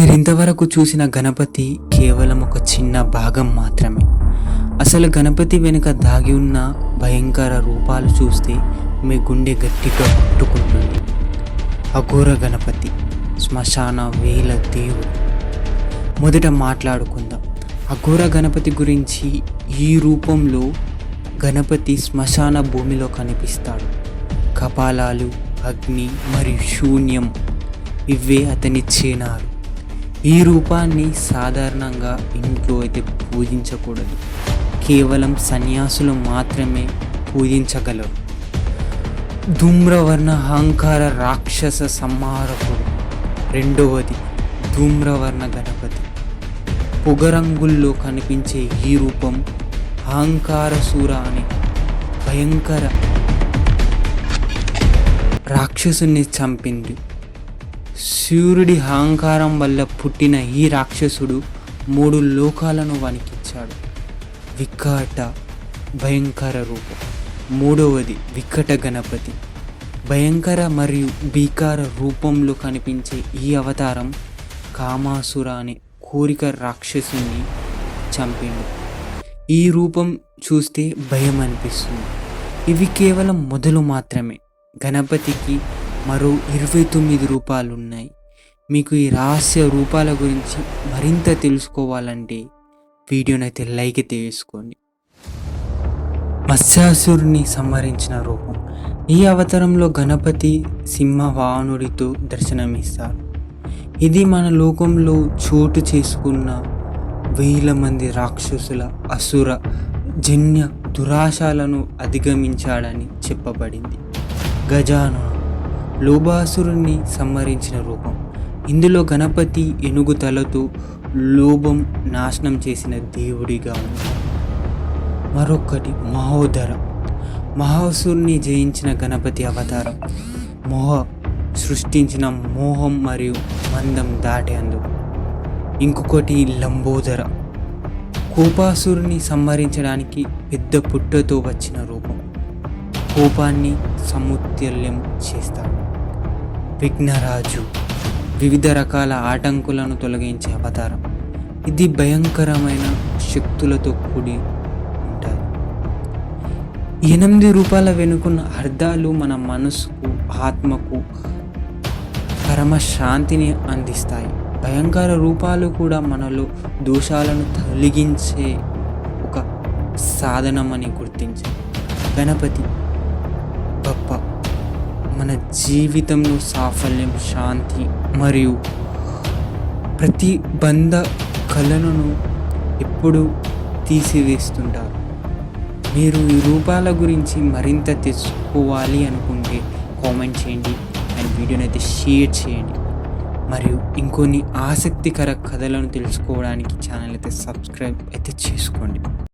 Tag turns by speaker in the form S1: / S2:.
S1: మీరింతవరకు చూసిన గణపతి కేవలం ఒక చిన్న భాగం మాత్రమే. అసలు గణపతి వెనుక దాగి ఉన్న భయంకర రూపాలు చూస్తే మీ గుండె గట్టిగా కొట్టుకుంటుంది. అఘోర గణపతి, శ్మశాన వేల దేవుడు. మొదట మాట్లాడుకుందాం అఘోర గణపతి గురించి. ఈ రూపంలో గణపతి శ్మశాన భూమిలో కనిపిస్తాడు. కపాలాలు, అగ్ని మరియు శూన్యం ఇవే అతని చిహ్నాలు. ఈ రూపాన్ని సాధారణంగా ఇంట్లో అయితే పూజించకూడదు. కేవలం సన్యాసులు మాత్రమే పూజించగలరు. ధూమ్రవర్ణ అహంకార రాక్షస సంహారకుడు. రెండవది ధూమ్రవర్ణ గణపతి. పొగరంగుల్లో కనిపించే ఈ రూపం అహంకారసూర అనే భయంకర రాక్షసుని చంపింది. సూర్యుడి అహంకారం వల్ల పుట్టిన ఈ రాక్షసుడు 3 లోకాలను వణికించాడు. వికట భయంకర రూపం. మూడవది వికట గణపతి. భయంకర మరియు భీకర రూపంలో కనిపించే ఈ అవతారం కామాసుర అనే కోరిక రాక్షసుని చంపిండు. ఈ రూపం చూస్తే భయం అనిపిస్తుంది. ఇవి కేవలం మొదలు మాత్రమే. గణపతికి మరో 29 రూపాలు ఉన్నాయి. మీకు ఈ రహస్య రూపాల గురించి మరింత తెలుసుకోవాలంటే వీడియోనైతే లైక్ అయితే వేసుకోండి. మత్స్యాసురుని సంహరించిన రూపం. ఈ అవతారంలో గణపతి సింహవాహనుడితో దర్శనమిస్తారు. ఇది మన లోకంలో చోటు చేసుకున్న వేల మంది రాక్షసుల అసుర జన్య దురాశాలను అధిగమించాడని చెప్పబడింది. గజానన లోభాసురుణ్ణి సంహరించిన రూపం. ఇందులో గణపతి ఏనుగు తలతో లోభం నాశనం చేసిన దేవుడిగా ఉంది. మరొకటి మహోదర. మహాసురుని జయించిన గణపతి అవతారం. సృష్టించిన మోహం మరియు మందం దాటేందుకు. ఇంకొకటి లంబోదర. కోపాసురుని సంహరించడానికి పెద్ద పుట్టతో వచ్చిన రూపం. కోపాన్ని సముతుల్యం చేస్తాడు. విఘ్నరాజు. వివిధ రకాల ఆటంకులను తొలగించే అవతారం. ఇది భయంకరమైన శక్తులతో కూడి ఉంటుంది. 8 రూపాల వెనుకున్న అర్థాలు మన మనసుకు, ఆత్మకు పరమశాంతిని అందిస్తాయి. భయంకర రూపాలు కూడా మనలో దోషాలను తొలగించే ఒక సాధనమని గుర్తించాలి. గణపతి బప్ప మన జీవితంలో సాఫల్యం, శాంతి మరియు ప్రతిబంధ కళలను ఎప్పుడు తీసివేస్తుంటారు. మీరు ఈ రూపాల గురించి మరింత తెలుసుకోవాలి అనుకుంటే కామెంట్ చేయండి అండ్ వీడియోని అయితే షేర్ చేయండి. మరియు ఇంకొన్ని ఆసక్తికర కథలను తెలుసుకోవడానికి ఛానల్ అయితే సబ్స్క్రైబ్ అయితే చేసుకోండి.